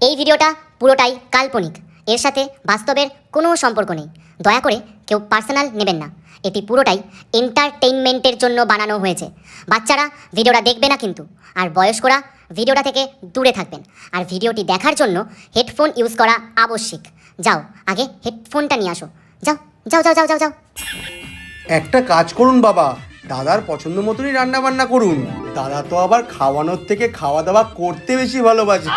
এই ভিডিওটা পুরোটাই কাল্পনিক, এর সাথে বাস্তবের কোনো সম্পর্ক নেই। দয়া করে কেউ পার্সোনাল নেবেন না। এটি পুরোটাই এন্টারটেইনমেন্টের জন্য বানানো হয়েছে। বাচ্চারা ভিডিওটা দেখবে না কিন্তু, আর বয়স্করা ভিডিওটা থেকে দূরে থাকবেন। আর ভিডিওটি দেখার জন্য হেডফোন ইউজ করা আবশ্যিক। যাও, আগে হেডফোনটা নিয়ে আসো। যাও যাও যাও যাও যাও যাও। একটা কাজ করুন বাবা, দাদার পছন্দ মতনই রান্না বান্না করুন। দাদা তো আবার খাওয়ানোর থেকে খাওয়া দাওয়া করতে বেশি ভালোবাসে।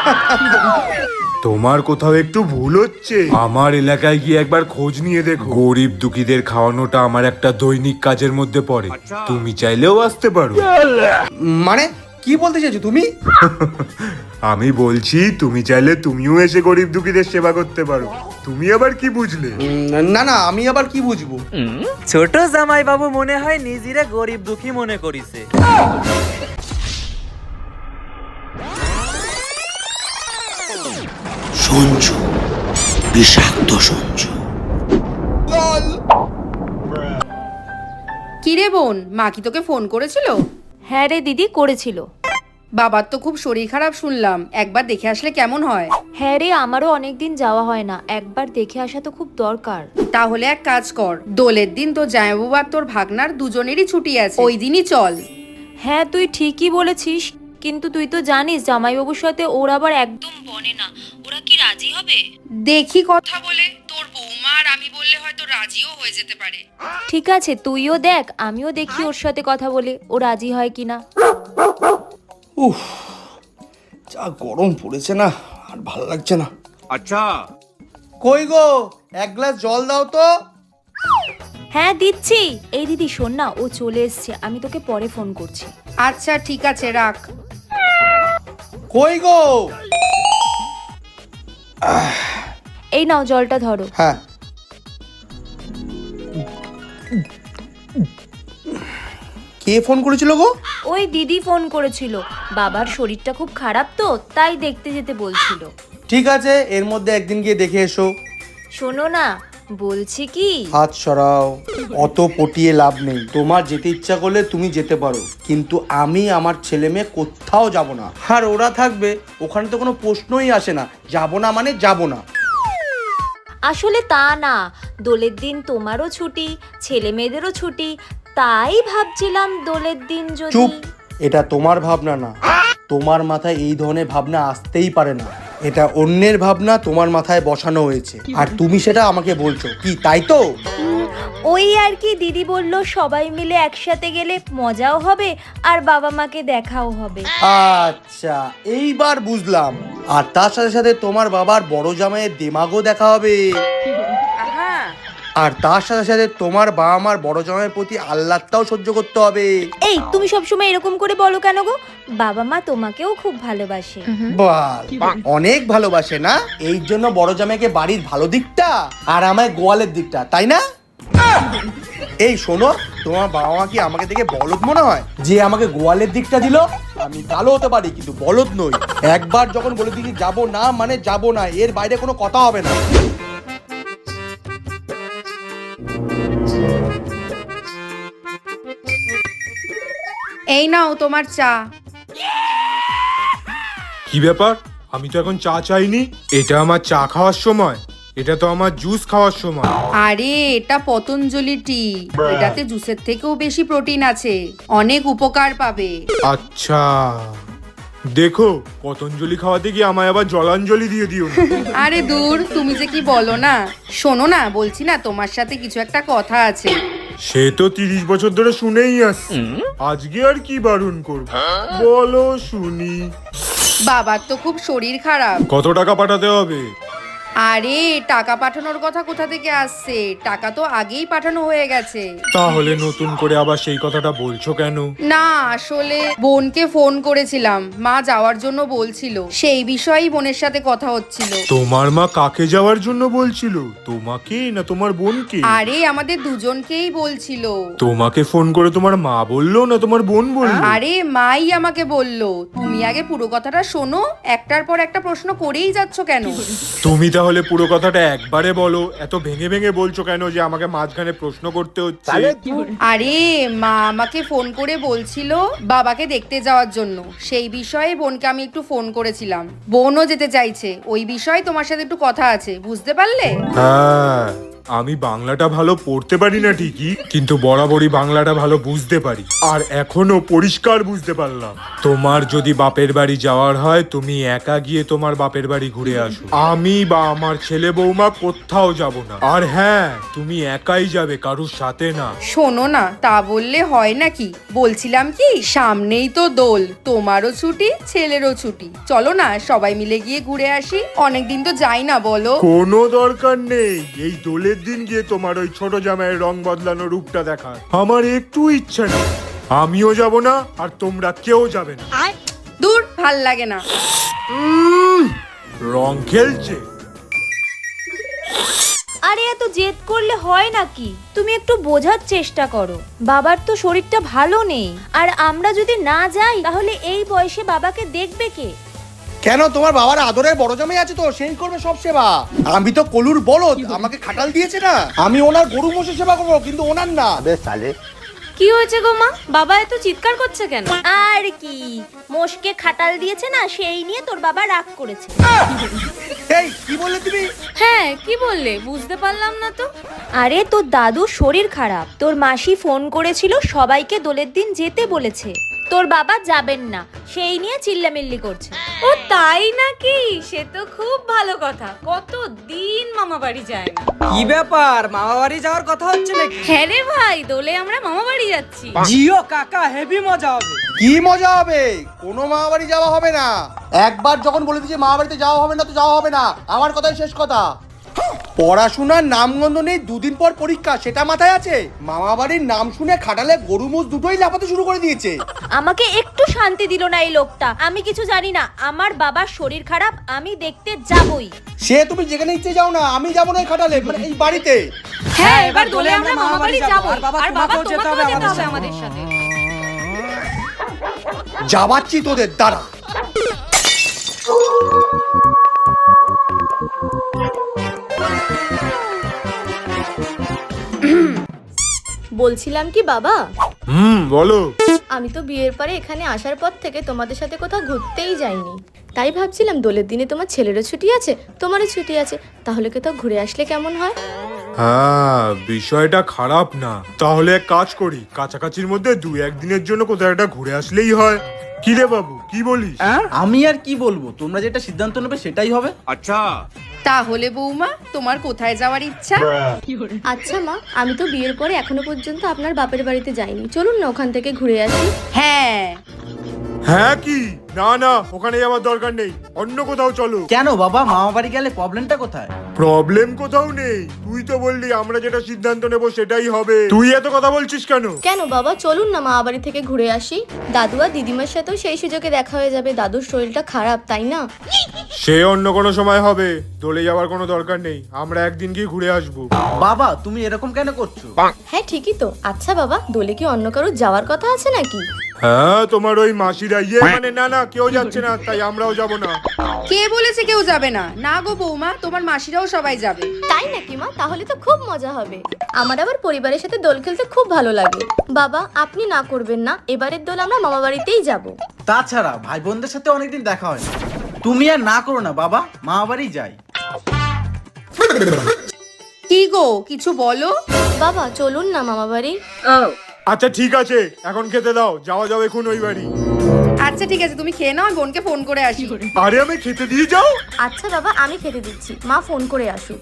তোমার কোথাও একটু ভুল হচ্ছে। আমার এলাকায় গিয়ে একবার খোঁজ নিয়ে দেখো। গরিব দুঃখীদের খাওয়ানোটা আমার একটা দৈনিক কাজের মধ্যে পড়ে। তুমি চাইলেও আসতে পারো। মানে কি বলতে চাইছো তুমি? আমি বলছি তুমি চাইলে তুমিও এসে গরিব দুঃখীদের সেবা করতে পারো। তুমি আবার কি বুঝলে? না না, আমি আবার কি বুঝবো? ছোট জামাই বাবু মনে হয় নিজেরা গরিব দুঃখী মনে করিছে। সঞ্জু, বিষাক্ত সঞ্জু। কিরে বোন, মা কি তোকে ফোন করেছিল? হ্যাঁ রে দিদি, করেছিল। বাবার তো খুব শরীর খারাপ শুনলাম, একবার দেখে আসলে কেমন হয়? হ্যাঁ রে, আমারও অনেকদিন যাওয়া হয় না, একবার দেখে আসা তো খুব দরকার। তাহলে এক কাজ কর, দোলের দিন তোর জামাইবাবু আর তোর ভাগনার দুজনেরই ছুটি আছে, ওই দিনই চল। হ্যাঁ তুই ঠিকই বলেছিস, কিন্তু তুই তো জানিস জামাইবাবুর সাথে ওর আবার একদম বনে না। ওরা কি রাজি হবে? দেখি কথা বলে, তোর বৌমা আর আমি বললে হয়তো রাজিও হয়ে যেতে পারে। ঠিক আছে, তুইও দেখ, আমিও দেখি ওর সাথে কথা বলে ও রাজি হয় কিনা। উফ, যা গরম পড়েছে না, আর ভালো লাগছে না। আচ্ছা কই গো, এক গ্লাস জল দাও তো। হ্যাঁ দিচ্ছি। এই দিদি শোন না, ও চলে এসছে, আমি তোকে পরে ফোন করছি। আচ্ছা ঠিক আছে, রাখ। কই গো? এই নাও জলটা ধরো। হ্যাঁ, কে ফোন করেছিল গো? ওই দিদি ফোন করেছিল, বাবার শরীরটা খুব খারাপ তো, তাই দেখতে যেতে বলছিল। ঠিক আছে, এর মধ্যে একদিন গিয়ে দেখে এসো। শোনো না, বলছি কি, হাত সরাও, অত পটিয়ে লাভ নেই। তোমার যেতে ইচ্ছা করলে তুমি যেতে পারো, কিন্তু আমি আমার ছেলে মেয়ে কোথাও যাব না। আর ওরা থাকবে ওখানে তো কোনো প্রশ্নই আসে না, যাব না মানে যাব না। আসলে তা না, দোলের দিন তোমারও ছুটি, ছেলে মেয়েদেরও ছুটি, তাই ভাবছিলাম দোলের দিন যদি। চুপ, এটা তোমার ভাবনা না। তোমার মাথায় এই ধরনের ভাবনা আসতেই পারে না। এটা অন্যের ভাবনা তোমার মাথায় বসানো হয়েছে, আর তুমি সেটা আমাকে বলছো কি, তাই তো? ওই আর কি, দিদি বলল সবাই মিলে একসাথে গেলে মজাও হবে আর বাবা মাকে দেখাও হবে। আচ্ছা, এইবার বুঝলাম। আর তার সাথে সাথে তোমার বাবার বড় জামাইয়ের দেমাগও দেখা হবে। আর তার সাথে সাথে তোমার বাবা মার বড় জামাইয়ের প্রতি আহ্লাদটাও সহ্য করতে হবে। এই তুমি সবসময় এরকম করে বলো কেন গো? বাবা মা তোমাকেও খুব ভালোবাসে। বাহ, অনেক ভালোবাসে না? এই জন্য বড় জামাইকে বাড়ির ভালো দিকটা আর আমায় গোয়ালের দিকটা, তাই না? এই শোনো, তোমার বাবা মা কি আমাকে দেখে বলদ মনে হয় যে আমাকে গোয়ালের দিকটা দিল? আমি কালো হতে পারি কিন্তু বলদ নই। একবার যখন বলে দিই যাবো না মানে যাবো না, এর বাইরে কোনো কথা হবে না। এই নাও তোমার চা। কি ব্যাপার? আমি তো এখন চা চাইনি। এটা আমার চা খাওয়ার সময়, এটা তো আমার জুস খাওয়ার সময়। আরে এটা পতঞ্জলি টি, এটাতে জুসের থেকেও বেশি প্রোটিন আছে, অনেক উপকার পাবে। আচ্ছা দেখো, পতঞ্জলি খাওয়াতে গিয়ে আমায় আবার জলাঞ্জলি দিয়ে দিও না। আরে দূর, তুমি যে কি বলো না। শোনো না, বলছি না তোমার সাথে কিছু একটা কথা আছে। সে তো 30 বছর ধরে শুনেই আসছি, আজকে আর কি বারণ করবো বলো শুনি। বাবার তো খুব শরীর খারাপ। কত টাকা পাঠাতে হবে? আরে টাকা পাঠানোর কথা কোথা থেকে আসছে? টাকা তো আগেই পাঠানো হয়ে গেছে। তাহলে নতুন করে আবার সেই কথাটা বলছো কেন? না, আসলে বোনকে ফোন করেছিলাম, মা যাওয়ার জন্য বলছিল, সেই বিষয়েই বোনের সাথে কথা হচ্ছিল। তোমার মা কাকে যাওয়ার জন্য বলছিল, তোমাকে না তোমার বোনকে? আরে আমাদের দুজনকেই বলছিল। তোমাকে ফোন করে তোমার মা বললো না তোমার বোন বললো? আরে মাই আমাকে বলল। তুমি আগে পুরো কথাটা শোনো, একটার পর একটা প্রশ্ন করেই যাচ্ছ কেন? তুমি তাহলে তাহলে পুরো কথাটা একবারে বলো, এত ভেঙে ভেঙে বলছো কেন যে আমাকে মাঝখানে প্রশ্ন করতে হচ্ছে? আরে মা আমাকে ফোন করে বলছিল বাবাকে দেখতে যাওয়ার জন্য, সেই বিষয়ে বোনকে আমি একটু ফোন করেছিলাম। বোনও যেতে চাইছে, ওই বিষয়ে তোমার সাথে একটু কথা আছে, বুঝতে পারলে? হ্যাঁ, আমি বাংলাটা ভালো পড়তে পারি না ঠিকই, কিন্তু বরাবরই বাংলাটা ভালো বুঝতে পারি, আর এখনো পরিষ্কার বুঝতে পারলাম। তোমার যদি বাপের বাড়ি যাওয়ার হয় তুমি একা গিয়ে তোমার বাপের বাড়ি ঘুরে আসো, আমি বা আমার ছেলে বৌমা কোথাও যাব না। আর হ্যাঁ, তুমি একাই যাবে, কারুর সাথে না। শোনো না, তা বললে হয় নাকি? বলছিলাম কি, সামনেই তো দোল, তোমারও ছুটি ছেলেরও ছুটি, চলো না সবাই মিলে গিয়ে ঘুরে আসি। অনেকদিন তো যাই না, বলো? কোনো দরকার নেই এই দোলের দিন গিয়ে তোমার ওই ছোট জামাইয়ের রং বদলানো রূপটা দেখার, আমার একটু ইচ্ছা নেই। আমিও যাব না, আর তোমরা কেউ যাবে না। দূর, ভাল লাগে না। রং খেলছে। আরে এত জেদ করলে হয় নাকি? তুমি একটু বোঝার চেষ্টা করো, বাবার তো শরীরটা ভালো নেই, আর আমরা যদি না যাই তাহলে এই বয়সে বাবাকে দেখবে কে? কেন, তোমার বাবার আদরের বড় জামাই আছে তো, সেই করবে সব সেবা। আমি তো কলুর বলদ, আমাকে খাটাল দিয়েছে না, আমি ওনার গরু মোষের সেবা করবো, কিন্তু ওনার না। কি হয়েছে গো মা, বাবা এত চিৎকার করছে কেন? আর কি, মোষকে খাটাল দিয়েছে না, সেই নিয়ে তোর বাবা রাগ করেছে। এই কি বললে তুমি? হ্যাঁ, কি বললে বুঝতে পারলাম না তো। আরে তোর দাদুর শরীর খারাপ, তোর মাসি ফোন করেছিল সবাইকে দোলের দিন যেতে বলেছে, তোর বাবা যাবেন না, সেই নিয়ে চিল্লামিল্লি করছে। ও তাই নাকি? সে তো খুব ভালো কথা, কতদিন মামা বাড়ি যায় না। কি ব্যাপার, মামা বাড়ি যাওয়ার কথা হচ্ছে নাকি? হ্যাঁ রে ভাই, দোলে আমরা মামা বাড়ি যাচ্ছি। জিও কাকা, হেভি মজা হবে। কি মজা হবে? কোনো মামা বাড়ি যাওয়া হবে না। একবার যখন বলে দিয়েছে মামা বাড়িতে যাওয়া হবে না, তো যাওয়া হবে না, আমার কথাই শেষ কথা। পড়াশোনার নামগন্ধ নেই, দুদিন পর পরীক্ষা, সেটা মাথায় আছে? মামা বাড়ির নাম শুনে খাটালে গরু মোষ দুটোই লাফাতে শুরু করে দিয়েছে। আমাকে একটু শান্তি দিল না এই লোকটা। আমি কিছু জানি না, আমার বাবার শরীর খারাপ, আমি দেখতে যাবই। সে তুমি যেখানে ইচ্ছে যাও না, আমি যাবো না এই খাটালে, মানে এই বাড়িতে। হ্যাঁ, এবার দোলে আমরা মামা বাড়ি যাবো, আর বাবা তোমাকেও যেতে হবে আমাদের সাথে। যাবাচ্ছি তোদের দ্বারা। বলছিলাম কি বাবা, বলো। আমি তো বিয়ের পরে এখানে আসার পর থেকে তোমাদের সাথে কোথাও ঘুরতেই যাইনি, তাই ভাবছিলাম দোলের দিনে তোমার ছেলেরও ছুটি আছে, তোমারও ছুটি আছে, তাহলে কোথাও ঘুরে আসলে কেমন হয়? হ্যাঁ, বিষয়টা খারাপ না। তাহলে এক কাজ করি, কাছাকাছির মধ্যে 2-1 দিনের জন্য কোথাও একটা ঘুরে আসলেই হয়। কি রে বাবু, কি বলিস? আমি আর কি বলবো, তোমরা যেটা সিদ্ধান্ত নেবে সেটাই হবে। তাহলে বৌমা, তোমার কোথায় যাওয়ার ইচ্ছা? আচ্ছা মা, আমি তো বিয়ের পরে এখনো পর্যন্ত আপনার বাপের বাড়িতে যাইনি, চলুন না ওখান থেকে ঘুরে আসি। হ্যাঁ। হ্যাঁ কি? না না, ওখানে যাওয়ার দরকার নেই, অন্য কোথাও চলো। কেন বাবা, মামা বাড়ি গেলে প্রবলেমটা কোথায়? প্রবলেম কোথাও নেই, তুই তো বললি আমরা যেটা সিদ্ধান্ত নেব সেটাই হবে, তুই এত কথা বলছিস কেন? কেন বাবা, চলুন না মামা বাড়ি থেকে ঘুরে আসি, দাদু আর দিদিমার সাথেও সেই সুযোগে দেখা হয়ে যাবে, দাদুর শরীরটা খারাপ, তাই না? সে অন্য কোনো সময় হবে, দোলে যাওয়ার কোনো দরকার নেই, আমরা একদিন গিয়ে ঘুরে আসবো। বাবা তুমি এরকম কেন করছো? হ্যাঁ ঠিকই তো। আচ্ছা বাবা, দোলে কি অন্য কারো যাওয়ার কথা আছে নাকি? হ্যাঁ, তোমার ওই মাসিরা মানে না কেউ যাচ্ছে না, তাই আমরাও যাব না। কে বলেছে কেউ যাবে না? না গো বৌমা, তোমার মাসিরাও সবাই যাবে। তাই নাকি মা? তাহলে তো খুব মজা হবে। আমার আবার পরিবারের সাথে দোল খেলতে খুব ভালো লাগে। বাবা আপনি না করবেন না, এবারের দোল আমরা মামা বাড়িতেই যাব। তাছাড়া ভাই বোনদের সাথে অনেকদিন দেখা হয় না, তুমি আর না করো না বাবা, মামা বাড়ি যাই। কি গো, কিছু বলো। বাবা চলুন না মামা বাড়ি। আচ্ছা ঠিক আছে, এখন খেতে দাও, যাওয়া যাবে এখন ওই বাড়ি। আচ্ছা ঠিক আছে, তুমি খেয়ে নাও, আমি বোনকে ফোন করে আসি। আরে আমি খেতে দিয়ে যাও। আচ্ছা বাবা, আমি খেতে দিচ্ছি, মা ফোন করে আসুক।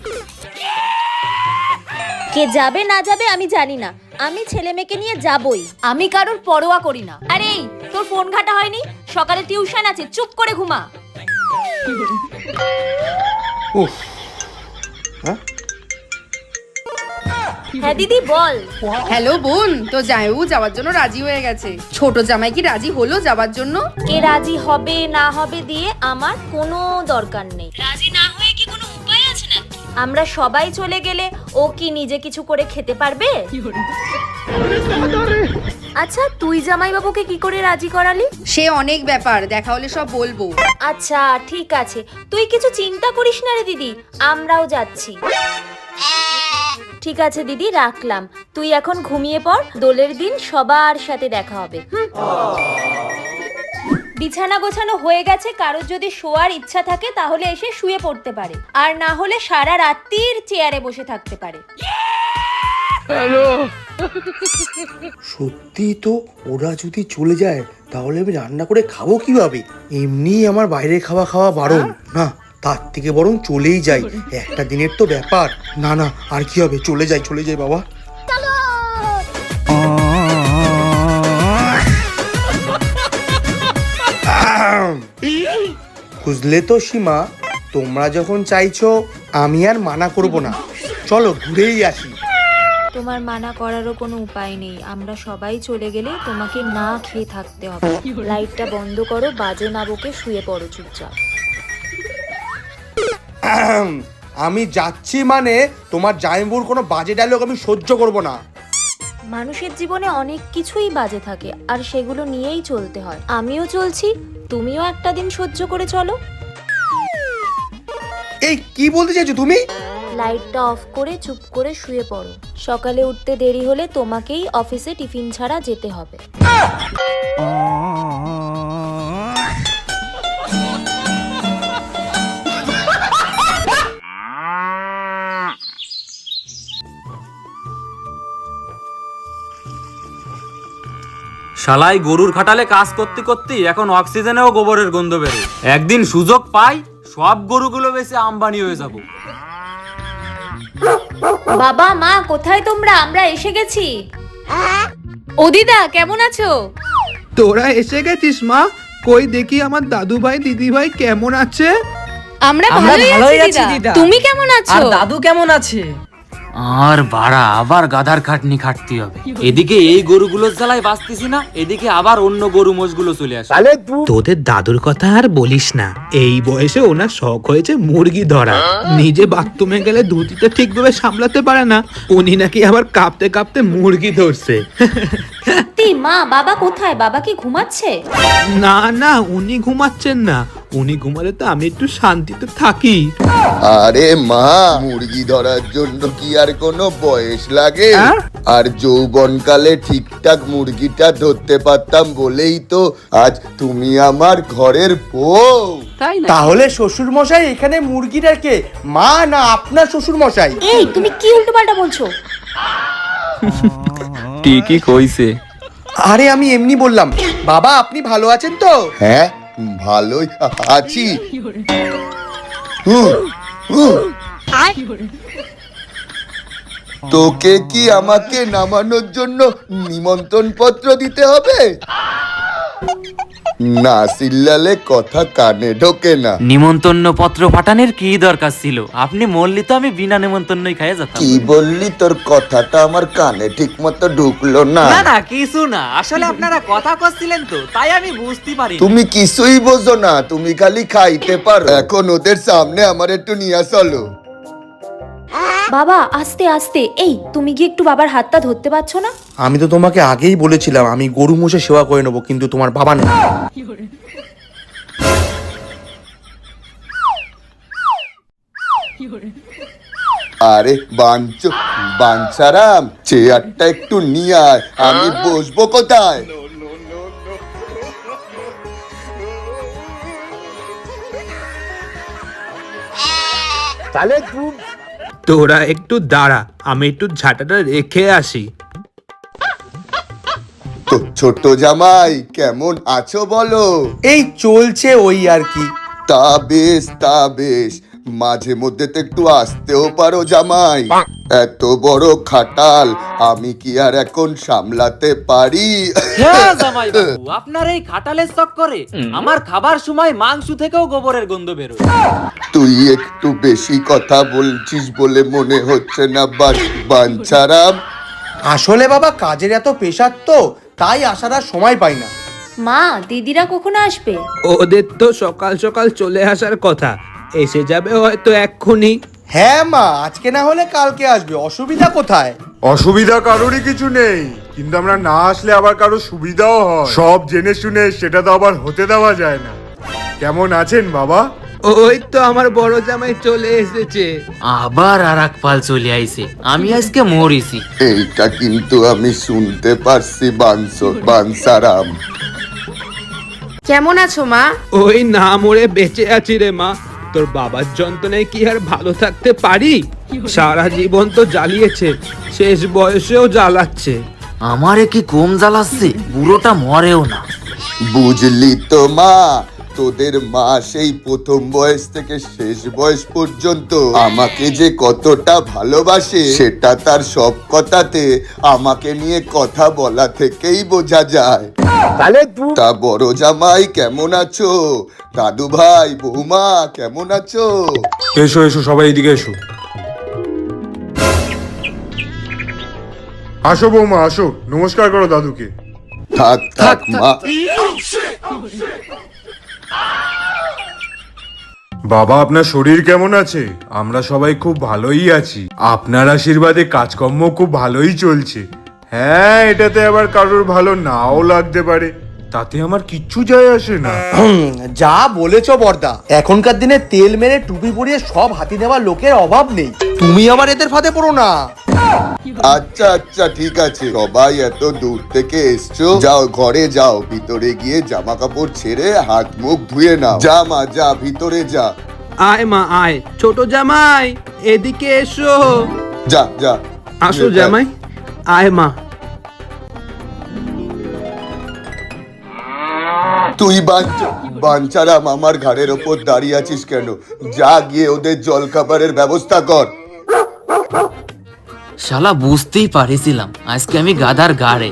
কে যাবে না যাবে আমি জানি না, আমি ছেলে মেয়েকে নিয়ে যাবই, আমি কারোর পরোয়া করি না। আরে তোর ফোন ঘাটা হয়নি? সকালে টিউশন আছে, চুপ করে ঘুমা। উফ। হ্যাঁ দিদি বল। হ্যালো বোন, তো জামাইবাবু যাওয়ার জন্য রাজি হয়ে গেছে। ছোট জামাই কি রাজি হলো যাবার জন্য? কে রাজি হবে না হবে দিয়ে আমার কোনো দরকার নেই, রাজি না হয়ে কি কোনো উপায় আছে না? আমরা সবাই চলে গেলে ও কি নিজে কিছু করে খেতে পারবে? আচ্ছা তুই জামাইবাবুকে কি করে রাজি করালি? সে অনেক ব্যাপার, দেখা হলে সব বলবো। আচ্ছা ঠিক আছে, তুই কিছু চিন্তা করিস না রে দিদি, আমরাও যাচ্ছি। ঠিক আছে দিদি, রাখলাম। তুই এখন ঘুমিয়ে পড়, দোলের দিন সবার সাথে দেখা হবে। বিছানা গোছানো হয়ে গেছে, কারোর যদি শোয়ার ইচ্ছা থাকে তাহলে এসে শুয়ে পড়তে পারে, আর না হলে সারা রাত্রির চেয়ারে বসে থাকতে পারে। সত্যি তো, ওরা যদি চলে যায় তাহলে আমি রান্না করে খাবো কিভাবে? এমনি আমার বাইরে খাওয়া খাওয়া বারণ, না তার থেকে বরং চলেই যাই, একটা দিনের তো ব্যাপার। না না, আর কি হবে, চলে যাই বাবা। বুঝলে তো সীমা, তোমরা যখন চাইছো আমি আর মানা করব না, চলো ঘুরেই আসি। তোমার মানা করারও কোনো উপায় নেই, আমরা সবাই চলে গেলে তোমাকে না খেয়ে থাকতে হবে। লাইটটা বন্ধ করো, বাজে না বকে শুয়ে পড়ো চুপচাপ। আমি যাচ্ছি মানে তোমার জামাইবাবুর কোনো বাজে ডায়লগ আমি সহ্য করব না। মানুষের জীবনে অনেক কিছুই বাজে থাকে, আর সেগুলো নিয়েই চলতে হয়। আমিও চলছি, তুমিও একটা দিন সহ্য করে চলো। এই কি বলতে চাইছো তুমি? লাইটটা অফ করে চুপ করে শুয়ে পড়ো, সকালে উঠতে দেরি হলে তোমাকেই অফিসে টিফিন ছাড়া যেতে হবে। শালাই গরুর খাটালে কাজ করতে করতে এখন অক্সিজেনেও গোবরের গন্ধ বেরো। একদিন সুযোগ পাই সব গরুগুলো বেশি আম্বানি হয়ে যাব। বাবা মা কোথায় তোমরা? আমরা এসে গেছি। ও দিদা, কেমন আছো? তোরা এসে গেছিস মা? কই দেখি আমার দাদু ভাই দিদি ভাই কেমন আছে? আমরা ভালোই আছি দিদা। তুমি কেমন আছো? আর দাদু কেমন আছে? আর বাড়া আবার গাধার খাটনি খাটতে হবে। এদিকে এই গরুগুলোর জ্বালায় বাঁচতেছি না, এদিকে আবার অন্য গরু মোষগুলো চলে আসে। তোদের দাদুর কথা আর বলিস না, এই বয়সে ওনার শখ হয়েছে মুরগি ধরা। নিজে বাথরুমে গেলে ধুতিতে ঠিকভাবে সামলাতে পারে না, উনি নাকি আবার কাঁপতে কাঁপতে মুরগি ধরছে। সত্যি মা, বাবা কোথায়? বাবা কি ঘুমাচ্ছে? না না, উনি ঘুমাচ্ছেন না, উনি ঘুমালে তো আমি একটু শান্তিতে থাকি। আরে মা, মুরগি ধরার জন্য কি আর কোনো বয়স লাগে? আর যৌবনকালে ঠিকঠাক মুরগিটা ধরতে পারতাম বলেই তো আজ তুমি আমার ঘরের বউ। তাহলে শ্বশুর মশাই এখানে মুরগিটা কে, মা না আপনার শ্বশুর মশাই? এই তুমি কি উল্টোপাল্টা বলছো? ঠিকই কইছে। আরে আমি এমনি বললাম। বাবা আপনি ভালো আছেন তো? হ্যাঁ ভালোই আছি। তোকে কি আমাকে নামানোর জন্য নিমন্ত্রণ পত্র দিতে হবে? না সিল্লালে কথা কানে ঢোকে না। নিমন্ত্রণ পত্র পাঠানোর কি দরকার ছিল? আপনি মরলি তো আমি বিনা নিমন্ত্রণই খাইয়ে যেতাম। কি বললি? তোর কথাটা আমার কানে ঠিক মতো ঢুকলো না। না না কিছু না, আসলে আপনারা কথা করছিলেন তো তাই আমি বুঝতে পারি। তুমি কিছুই বোঝো না, তুমি খালি খাইতে পারো। এখন ওদের সামনে আমার একটু নিয়ে চলো। বাবা আস্তে আস্তে। এই তুমি কি একটু বাবার হাতটা ধরতে পারছো না? আমি তো তোমাকে আগেই বলেছিলাম আমি গরু মোষে সেবা করে নেবো, কিন্তু তোমার বাবা না। আরে বাঞ্ছারাম, চেয়ারটা একটু নিয়ে আয়, আমি বসবো কোথায়? তোরা একটু দাঁড়া, আমি একটু ঝাঁটাটা রেখে আসি। তো ছোট জামাই কেমন আছো বলো? এই চলছে ওই আর কি। তা বেশ, মাঝে মধ্যে তো একটু আসতেও পারো জামাই। এত বড় খাটাল আমি কি আর এখন সামলাতে পারি? হ্যাঁ জামাই বাবু, আপনার এই খাটালের চক্করে আমার খাবার সময় মাংস থেকেও গোবরের গন্ধ বেরোয়। তুই একটু বেশি কথা বলছিস বলে মনে হচ্ছে না বাঞ্ছারাম? আসলে বাবা কাজের এত পেশার তো, তাই আসার আর সময় পাই না। মা দিদিরা কখন আসবে? ওদের তো সকাল সকাল চলে আসার কথা, এসে যাবে হয়তো এক্ষুনি। হ্যাঁ মা, আজকে না হলে কালকে আসবে, অসুবিধা কোথায়? অসুবিধা কারোরই কিছু নেই, কিন্তু আমরা না আসলে আবার কারো সুবিধাও হয়, সব জেনে শুনে সেটা তো আবার হতে দেওয়া যায় না। কেমন আছেন বাবা? ওই তো আমার বড় জামাই চলে এসেছে। আবার আর এক পাল চলে আইছে, আমি আজকে মরিছি। এইটা কিন্তু আমি শুনতে পারছি বানসারাম। কেমন আছো মা? ওই না মরে বেঁচে আছি রে মা। তোর বাবার যন্ত্রণায় কি আর ভালো থাকতে পারি? সারা জীবন তো জ্বালিয়েছে, শেষ বয়সেও জ্বালাচ্ছে। আমারে কি কম জ্বালাচ্ছে? বুড়োটা মরেও না। বুঝলি তো মা, তোদের মা সেই প্রথম বয়স থেকে শেষ বয়স পর্যন্ত আমাকে যে কতটা ভালোবাসে সেটা তার সব কথাতে আমাকে নিয়ে কথা বলা থেকেই বোঝা যায়। তা বড় জামাই কেমন আছো? দাদু ভাই, বৌমা কেমন আছো? এসো এসো, সবাই এদিকে এসো। আসো বৌমা আসো, নমস্কার করো দাদুকে। থাক থাক মা। বাবা, আপনার শরীর কেমন আছে? আমরা সবাই খুব ভালোই আছি, আপনার আশীর্বাদে কাজকর্ম খুব ভালোই চলছে। হ্যাঁ, এটাতে আবার কারোর ভালো নাও লাগতে পারে, তাতে আমার কিচ্ছু যায় আসে না। যা বলেছো বর্দা, এখনকার দিনে তেল মেরে টুপি পরিয়ে সব হাতি নেওয়া লোকের অভাব নেই, তুমি আবার এদের ফাঁদে পড়ো না। আচ্ছা আচ্ছা ঠিক আছে, সবাই এত দূর থেকে এসছো, যাও ঘরে যাও, ভিতরে গিয়ে জামা কাপড় ছেড়ে হাত মুখ ধুয়ে নাও। যা মা যা, ভিতরে যা। আয় মা আয়, ছোট জামাই এদিকে এসো। যা যা। আসো জামাই, আয় মা। তুই বাঞ্চারাম আমার ঘাড়ের ওপর দাঁড়িয়ে আছিস কেন? যা গিয়ে ওদের জল খাবারের ব্যবস্থা কর। শালা বুঝতেই পারিছিলাম আজকে আমি গাধার গাড়ে।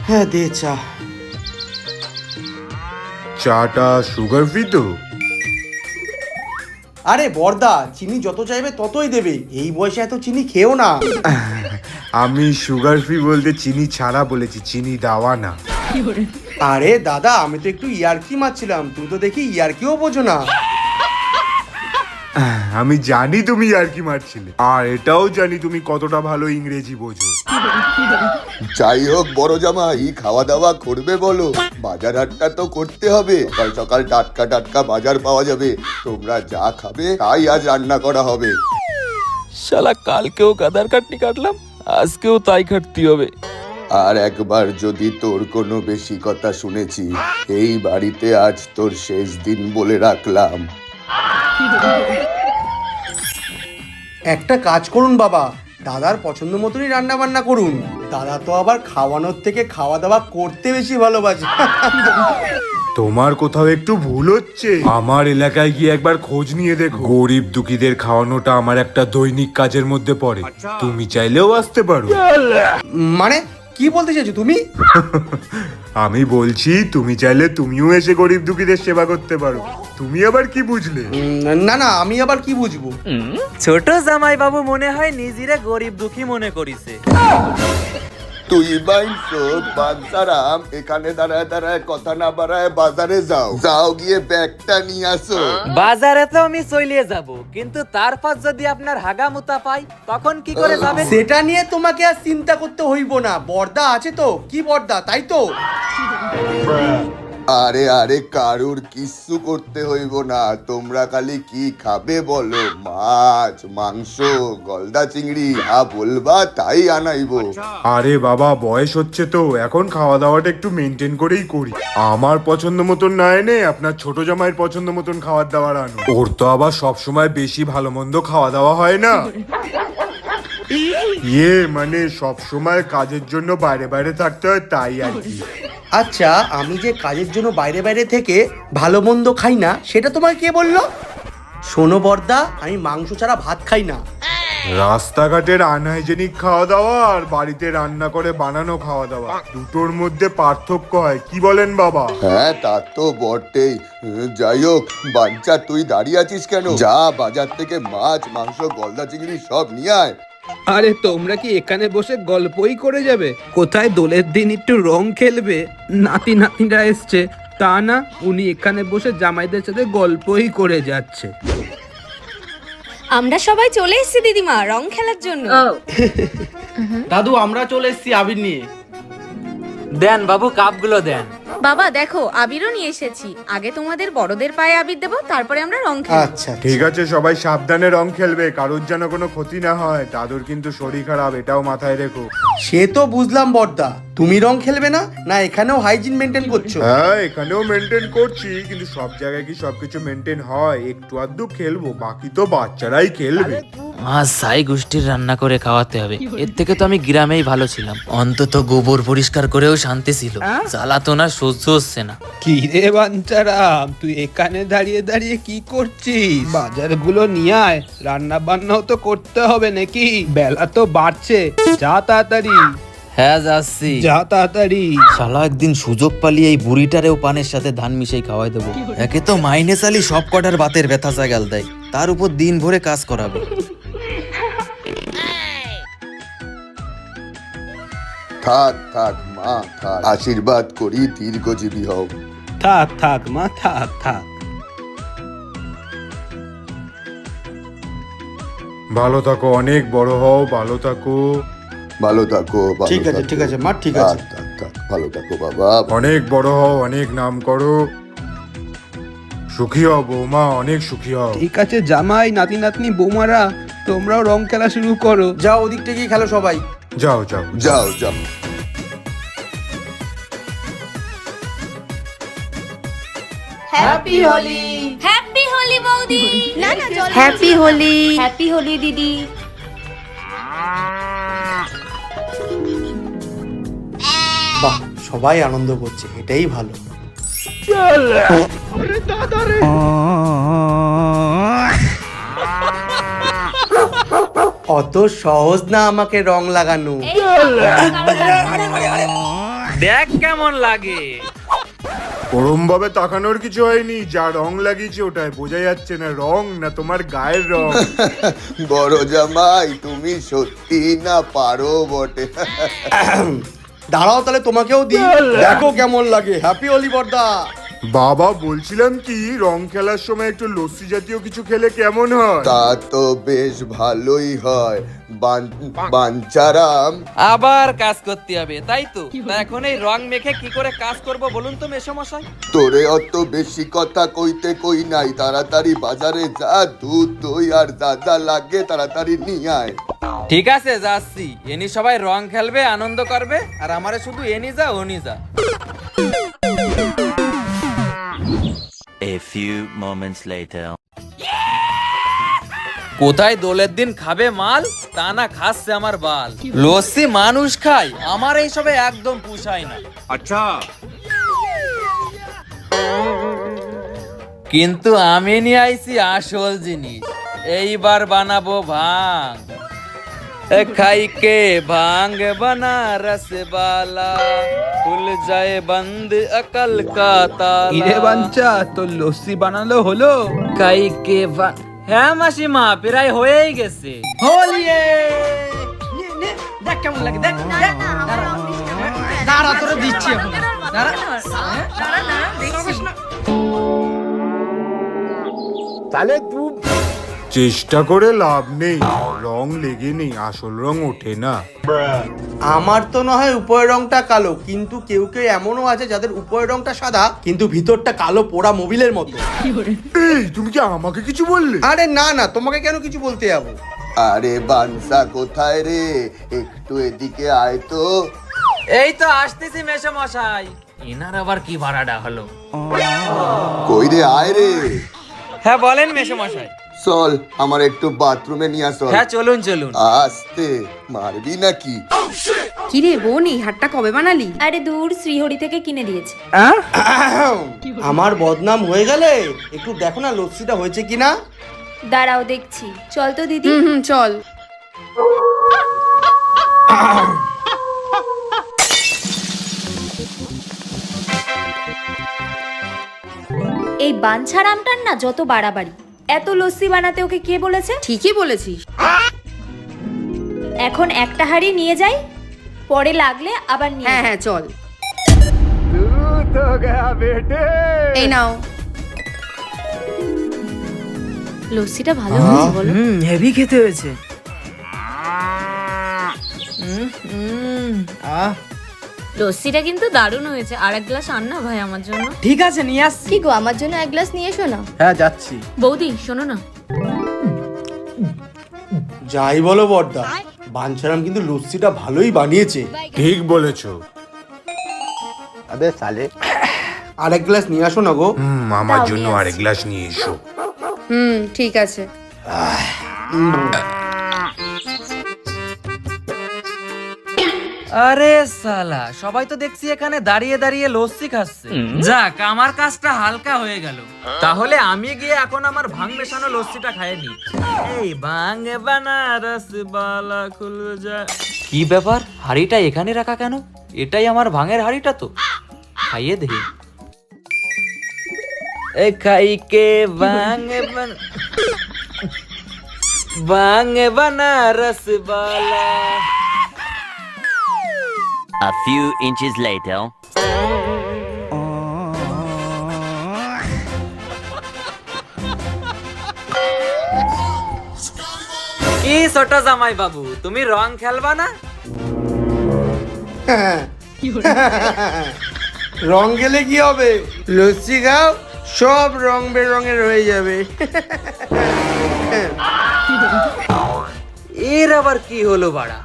হ্যাঁ দে চা। চাটা সুগার ফ্রি তো? আরে বর্দা, চিনি যত চাইবে ততই দেবে, এই বয়সে এত চিনি খেও না। আমি সুগার ফ্রি বলতে চিনি ছাড়া বলেছি, চিনি দেওয়া না। আরে দাদা, আমি তো একটু ইয়ার্কি মারছিলাম, তুমি তো দেখি ইয়ার্কিও বোঝো না। আমি জানি তুমি আর কি মারছিলে, আর এটাও জানি তুমি কতটা ভালো ইংরেজি বোঝো। যাই হোক বড় জামাই, খাওয়া দাওয়া করবে বলো? বাজার হাটটা তো করতে হবে, সকাল সকাল টাটকা টাটকা বাজার পাওয়া যাবে। তোমরা যা খাবে তাই আজ রান্না করা হবে। শালা কালকেও গাধার কাটনি কাটলাম, আজকেও তাই কাটতে হবে। আর একবার যদি তোর কোনো বেশি কথা শুনেছি, এই বাড়িতে আজ তোর শেষ দিন বলে রাখলাম। একটা কাজ করুন বাবা, দাদার পছন্দ মতনই রান্না বান্না করুন। দাদা তো আবার খাওয়ানোর থেকে খাওয়া দাওয়া করতে বেশি ভালোবাসে। তোমার কোথাও একটু ভুল হচ্ছে। আমার এলাকায় গিয়ে একবার খোঁজ নিয়ে দেখো, গরিব দুঃখীদের খাওয়ানোটা আমার একটা দৈনিক কাজের মধ্যে পড়ে। তুমি চাইলেও আসতে পারো। মানে কি বলতে চাইছো তুমি? আমি বলছি তুমি চাইলে তুমিও এসে গরিব দুঃখীদের সেবা করতে পারো। তুমি আবার কি বুঝলে? না না, আমি আবার কি বুঝবো? ছোট জামাই বাবু মনে হয় নিজেরা গরিব দুঃখী মনে করিছে। তুই বাইনছো বাঞ্চারাম, এখানে দাঁড়ায় দাঁড়ায় কথা না বাড়ায় বাজারে যাও, যাও গিয়ে ব্যাগটা নিয়ে আসো। বাজারে তো আমি চলিয়ে যাব, কিন্তু তারপর যদি আপনার হাগা মুতা পাই তখন কি করে যাবেন? সেটা নিয়ে তোমাকে আর চিন্তা করতে হইব না, বর্দা আছে তো। কি বর্দা, তাই তো? আরে আরে, কারুর কিচ্ছু করতে হইব না, তোমরা খালি কি খাবে বলো? মাছ, মাংস, গলদা চিংড়ি, যা বলবা তাই আনাইব। আরে বাবা, বয়স হচ্ছে তো, এখন খাওয়া দাওয়াটা একটু মেনটেন করেই করি। আমার পছন্দ মতন না এনে আপনার ছোট জামাইয়ের পছন্দ মতন খাবার দাবার আনো। ওর তো আবার সবসময় বেশি ভালো মন্দ খাওয়া দাওয়া হয় না। মানে সব সময় কাজের জন্য বাইরে বাইরে থাকতে হয়, তাই আর কি। আচ্ছা, আমি যে কাজের জন্য বাইরে বাইরে থেকে ভালো মন্দ খাই না, সেটা তোমার কে বললো? শোনো বর্দা, আমি মাংস ছাড়া ভাত খাই না। রাস্তাঘাটের আনহাইজেনিক খাওয়া দাওয়া আর বাড়িতে রান্না করে বানানো খাওয়া দাওয়া, দুটোর মধ্যে পার্থক্য হয়, কি বলেন বাবা? হ্যাঁ তা তো বটেই। যাই হোক বাঞ্চা, তুই দাঁড়িয়ে আছিস কেন? যা বাজার থেকে মাছ, মাংস, গলদা চিংড়ি সব নিয়ে আয়। আরে তোমরা কি এখানে বসে গল্পই করে যাবে? কোথায় দোলের দিন একটু রং খেলবে? নাতি নাতিরা এসছে, তা না উনি এখানে বসে জামাইদের সাথে গল্পই করে যাচ্ছে। আমরা সবাই চলে এসেছি দিদিমা রং খেলার জন্য। দাদু আমরা চলে এসেছি আবির নিয়ে। দেন বাবু কাপগুলো দেন। বাবা দেখো আবিরও নিয়ে এসেছি। আগে তোমাদের বড়দের পায়ে আবির দেবো, তারপরে আমরা রং খেলবো। আচ্ছা ঠিক আছে, সবাই সাবধানে রং খেলবে, কারোর যেন কোনো ক্ষতি না হয়। দাদুর কিন্তু শরীর খারাপ, এটাও মাথায় রেখো। সে তো বুঝলাম বড়দা, তুমি রং খেলবে না? না এখানেও হাইজিন মেনটেন করছো? হ্যাঁ এখানেও মেনটেন করছি, কিন্তু সব জায়গায় কি সবকিছু মেনটেন হয়? একটু আধটু খেলবো, বাকি তো বাচ্চারাই খেলবে। আজ সাই গোষ্ঠীর রান্না করে খাওয়াতে হবে। এর থেকে তো আমি গ্রামেই ভালো ছিলাম, অন্তত গোবর পরিষ্কার করেও শান্তি ছিল। জ্বালাতনা সহ্য হচ্ছে না। কি রে বাঞ্চারাম, তুই এখানে দাঁড়িয়ে দাঁড়িয়ে কি করছিস? বাজারগুলো নিয়ে আয়, রান্না বান্নাও তো করতে হবে নাকি? বেলা তো বাড়ছে, যা তাড়াতাড়ি। হ্যাঁ যাচ্ছি। যা তাড়াতাড়ি। শালা একদিন সুযোগ পালিয়ে এই বুড়িটারেও পানের সাথে ধান মিশাই খাওয়াই দেবো। একে তো মাইনে চালি সব কটার বাতের ব্যথা জাগাল দেয়, তার উপর দিন ভরে কাজ করাবে। থাক থাক মা থাক, আশীর্বাদ করি দীর্ঘজীবী হও। থাক থাক মা, থাক থাক। ভালো থাকো, অনেক বড় হও, ভালো থাকো। ভালো থাকো। ঠিক আছে ঠিক আছে মা, ঠিক আছে। থাক থাক, ভালো থাকো বাবা। অনেক বড় হও, অনেক নাম করো, সুখী হও বৌমা, অনেক সুখী হও। ঠিক আছে জামাই, নাতি নাতনি, বৌমারা তোমরাও রং খেলা শুরু করো। যাও ওদিক থেকে খেলো সবাই। যাও যাও যাও যাও। হ্যাপি হোলি। হ্যাপি হোলি বৌদি। না না চল। হ্যাপি হোলি। হ্যাপি হোলি দিদি। বাহ, সবাই আনন্দ করছে, এটাই ভালো। অত সহজ না আমাকে রং লাগানো। দেখ কেমন লাগে। ওরম ভাবে তাকানোর কিছু হয়নি, যা রং লাগিয়েছে ওটাই বোঝা যাচ্ছে না রং না তোমার গায়ের রং। বড় জামাই তুমি সত্যি না পারো বটে। দাঁড়াও তাহলে তোমাকেও দিই, দেখো কেমন লাগে। হ্যাপি হোলি বড়দা। বাবা বলছিলাম কি, রং খেলার সময় একটু লস্যি জাতীয় কিছু খেলে কেমন হয়? তা তো বেশ ভালোই হয় বাঞ্চারাম। আবার কাজ করতে হবে তাই তো? তা এখন এই রং মেখে কি করে কাজ করব বলুন তো মেসমশাই? তোরে অত বেশি কথা কইতে কই নাই, তাড়াতাড়ি বাজারে যা, দুধ দই আর যা যা লাগে তাড়াতাড়ি নিয়ে আয়। ঠিক আছে যাচ্ছি। এনি সবাই রং খেলবে, আনন্দ করবে, আর আমারে শুধু এনি যা ওনি যা। A few moments later. কোথায় দোলের দিন খাবে মাল, তা না খাচ্ছে আমার বাল। লস্যি মানুষ খায়, আমার এইসবে একদম পুষায় না। আচ্ছা কিন্তু আমি নিয়ে আইছি আসল জিনিস, এইবার বানাবো ভাং। খাই কে ভাंग बना रस वाला, खुल जाए बंद अकल का ताला। ইরে বাঞ্চা, তোর লস্যি বানালো হলো? খাই কে হ্যাঁ মাসিমা, প্রায় হয়েই গেছে। হোলি দেখ কেমন লাগে, দেখ দেখ। দাঁড়া তোরা দিচ্ছি এখন। দাঁড়া চেষ্টা করে লাভ নেই, রং লেগে নেই, আসল রং ওঠে না। আমার তো না হয় উপরের রংটা কালো, কিন্তু কেউ কেউ এমনও আছে যাদের উপরের রংটা সাদা কিন্তু ভিতরটা কালো পোড়া মোবিলের মতো। এই তুমি কি আমাকে কিছু বললে? আরে না না, তোমাকে কেন কিছু বলতে যাবো? আরে বানসা কোথায় রে, একটু এদিকে আয় তো। এই তো আসতেছি মেসমশাই। এনার আবার কি ভাড়াটা হলো? কই রে, আয় রে। হ্যাঁ বলেন মেসমশাই। চল আমার একটু বাথরুমে নিয়ে আস। হ্যাঁ চলুন চলুন। আস্তে, মারবি নাকি? কিরে বোন, এই হাটটা কবে বানালি? আরে দূর, শ্রীহরি থেকে কিনে দিয়েছে। আমার বদনাম হয়ে গেলে একটু দেখো না লস্যিটা হয়েছে কিনা। দাঁড়াও দেখছি। চল তো দিদি। চল। এই বাঞ্ছারামটার না যত বাড়াবাড়ি। এত লস্যি বানাতে ওকে কে বলেছে? ঠিকই বলেছিস। এখন একটা হাঁড়ি নিয়ে যাই, পরে লাগলে আবার নিয়ে হ্যাঁ হ্যাঁ চল। এই নাও। লস্যিটা ভালো হয়েছে বলো? হেভি খেতে হয়েছে। লস্যিটা কিন্তু দারুণ হয়েছে, আর এক গ্লাস আন না ভাই আমার জন্য। ঠিক আছে নিয়ে আসছি। কি গো, আমার জন্য এক গ্লাস নিয়ে এসো না। হ্যাঁ যাচ্ছি। বৌদি শোনো না, যাই বলো বড়দা, বাঞ্ছারাম কিন্তু লস্যিটা ভালোই বানিয়েছে। ঠিক বলেছো। আর এক গ্লাস নিয়ে আসো না গো। আমার জন্য আরেক গ্লাস নিয়ে এসো। ঠিক আছে। আরে সালা, সবাই তো দেখছি এখানে দাঁড়িয়ে দাঁড়িয়ে লস্যি খাচ্ছে। যাক, আমার কাজটা হালকা হয়ে গেল। তাহলে আমি গিয়ে এখন আমার ভাং মেশানো লস্যিটা খাইয়ে নি। এই ভাং বানারস বালা খুল যা। কি ব্যাপার, হাড়িটা এখানে রাখা কেন? এটাই আমার ভাঙের হাড়িটা তো, খাইয়ে দেখি। এ খাইকে ভাং বানারস বালা। A few inches later. কি ছোট জামাই বাবু, তুমি রং খেলবা না? রং গেলে কি হবে, লস্যি খাও, সব রং বেরঙের হয়ে যাবে। এর আবার কি হলো বাড়া?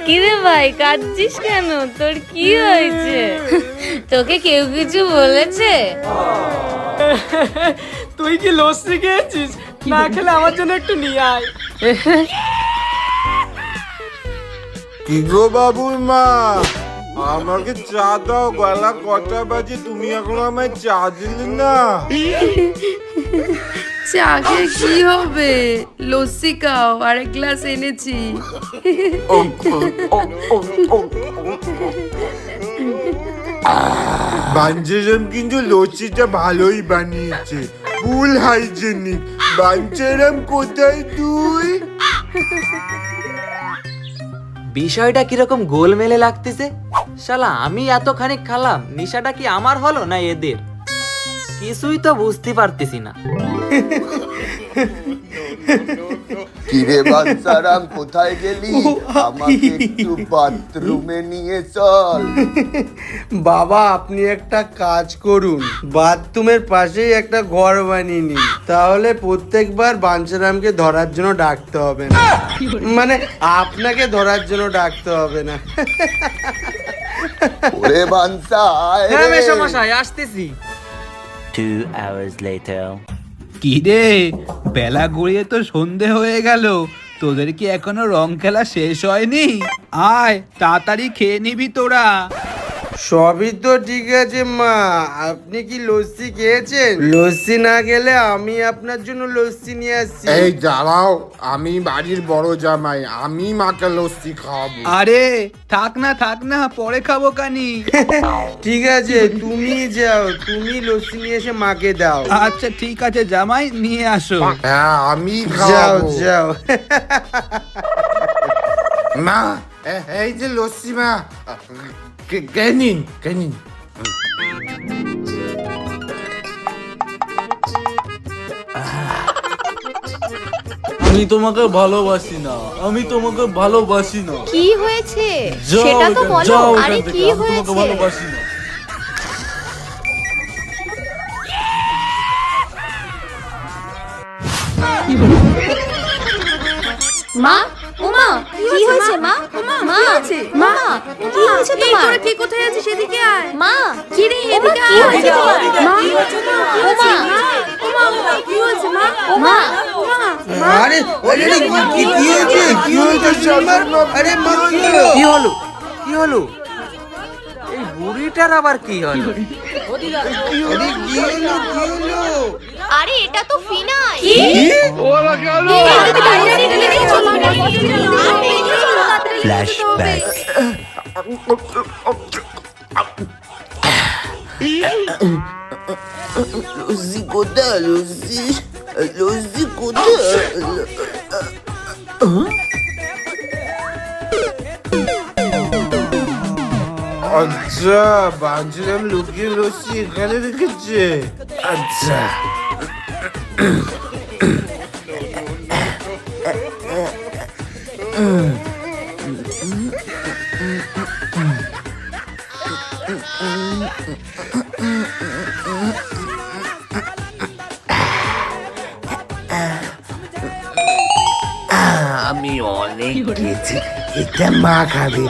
কিরে ভাই কাঁদছিস কেন? তোর কি হয়েছে? তোকে কেউ কিছু বলেছে? তুই কি লস্যি খেয়েছিস? না খেলে আমার জন্য একটু নিয়ে আয়। কি গো বাবুর মা, আমাকে চা দাও। বেলা কটা বাজে, তুমি এখন আমায় চা দিলে না? চা খেয়ে কি হবে, লস্যি খাও, আর এক গ্লাস এনেছি। বাঞ্চারাম কিন্তু লস্যিটা ভালোই বানিয়েছে, ফুল হাইজেনিক। বাঞ্চারাম কোথায় তুই? বিষয়টা কিরকম গোলমেলে লাগতেছে। শালা আমি এতখানি খালাম, নিশাটা কি আমার হলো না এদের? কিছুই তো বুঝতে পারতেছি না। কিরে বাঞ্ছারাম, কোথায় গেলি? আমাকে একটু বাথরুমে নিয়ে চল। বাবা, আপনি একটা কাজ করুন, বাথরুমের পাশেই একটা ঘর বানিয়ে নিন, তাহলে প্রত্যেকবার বাঞ্ছারামকে ধরার জন্য ডাকতে হবে না। মানে আপনাকে ধরার জন্য ডাকতে হবে না। ওরে বাঞ্ছা, আয় হ্যাঁ রে। মেশামশাই, আসতেছি। 2 hours later. কি রে, বেলা গড়িয়ে তো সন্ধে হয়ে গেল, তোদের কি এখনো রং খেলা শেষ হয়নি? আয় তাড়াতাড়ি খেয়ে নিবি তোরা। সবই তো ঠিক আছে মা, আপনি কি লস্যি খেয়েছেন? লস্যি না গেলে আমি আপনার জন্য লস্যি নিয়ে আসছি। এই দাঁড়াও, আমি বাড়ির বড় জামাই, আমি মাকে লস্যি খাওয়াবো। আরে থাক না, পরে খাবো কানি। ঠিক আছে, তুমি যাও, তুমি লস্যি নিয়ে এসে মাকে দাও। আচ্ছা ঠিক আছে জামাই, নিয়ে আসো। হ্যাঁ আমি যাও খাওয়াবো। যাও। মা, এই যে লস্যি মা, কেনিন। আমি তোমাকে ভালোবাসি না, আমি তোমাকে ভালোবাসি না। কি হয়েছে যাও সেটা তো এখান- বলো। যাও এখান আরে থেকে, কি আমি তোমাকে হয়েছে? ভালোবাসি না। মা, ওমা, কি হয়েছে মা? মা, মা, কি হয়েছে এই তোমার? তোরা ঠিক কোথায় আছিস? সেদিকে আয়। মা, কি রে, ওমা, এদিকে কি আয়। হয়েছে তোমার? মা, কি হয়েছে মা? কি হয়েছে? ওমা, ওমা, কি হয়েছে মা? ওমা, আরে আরে, কি হয়েছে? কি হয়েছে শর্মা? আরে মা, কি হলো? কি হলো? এই বুড়িটার আবার কি হলো? আরে কি হলো? আরে এটা তো ফিনাই। Flashback. লস্যি কোথায় লস্যি লস্যি কোথায় আচ্ছা বাঞ্ছিলাম লুকিয়ে লস্যি এখানে রেখেছে। আচ্ছা আমি অনেক খেয়েছি, এটা মা খাবে।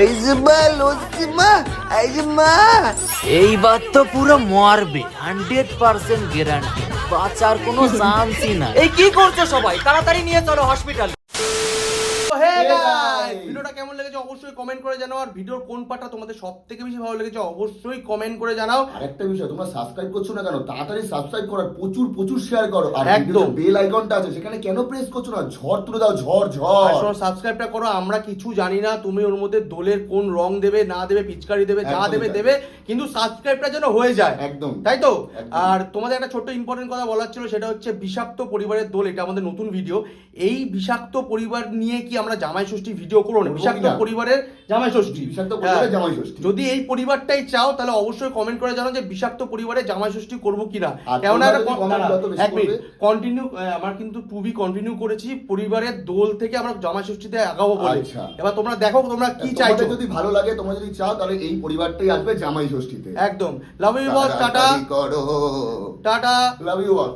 এই যে মা লস্যি মা, এই যে মা। এইবার তো পুরো মরবে, 100% গ্যারান্টি, বাঁচার কোনো চান্সই না। এই কি করছো সবাই, তাড়াতাড়ি নিয়ে চলো হসপিটাল। ভিডিওটা কেমন লেগেছে অবশ্যই কমেন্ট করে জানাও, আর ভিডিওর কোন পার্টটা তোমাদের সব থেকে বেশি ভালো লেগেছে অবশ্যই কমেন্ট করে জানাও। আরেকটা বিষয়, তোমরা সাবস্ক্রাইব করছো না কেন? তাড়াতাড়ি সাবস্ক্রাইব করো, প্রচুর প্রচুর শেয়ার করো, আর একদম বেল আইকনটা আছে সেখানে কেন প্রেস করছো না? ঝড় তুলে দাও, ঝড় ঝড়। সাবস্ক্রাইবটা করো, আমরা কিছু জানি না, তুমি ওর মধ্যে দোলের কোন রং দেবে না দেবে, পিচকারি দেবে, যা দেবে দেবে, কিন্তু সাবস্ক্রাইবটা যেন হয়ে যায়, একদম তাই তো। আর তোমাদের একটা ছোট্ট ইম্পর্টেন্ট কথা বলার ছিল, সেটা হচ্ছে বিষাক্ত পরিবারের দোল, এটা আমাদের নতুন ভিডিও। এই বিষাক্ত পরিবার নিয়ে কি আমরা জামাই ষষ্ঠী ভিডিও করো না? বিষাক্ত পরিবারের জামাই ষষ্ঠী, বিষাক্ত পরিবারের জামাই ষষ্ঠী। যদি এই পরিবারটাই চাও তাহলে অবশ্যই কমেন্ট করে জানাও যে বিষাক্ত পরিবারের জামাই ষষ্ঠী করবো কিনা। কেননা কন্টিনিউ আমার কিন্তু টু বি কন্টিনিউ করেছি, পরিবারের দোল থেকে আমরা জামাই ষষ্ঠীতে আগাবো বলে। এবার তোমরা দেখো তোমরা কি চাইছো, যদি ভালো লাগে, তোমরা যদি চাও তাহলে এই পরিবারটাই আসবে জামাই ষষ্ঠীতে। একদম। লাভ ইউ বস, টাটা করো, টাটা, লাভ ইউ অল।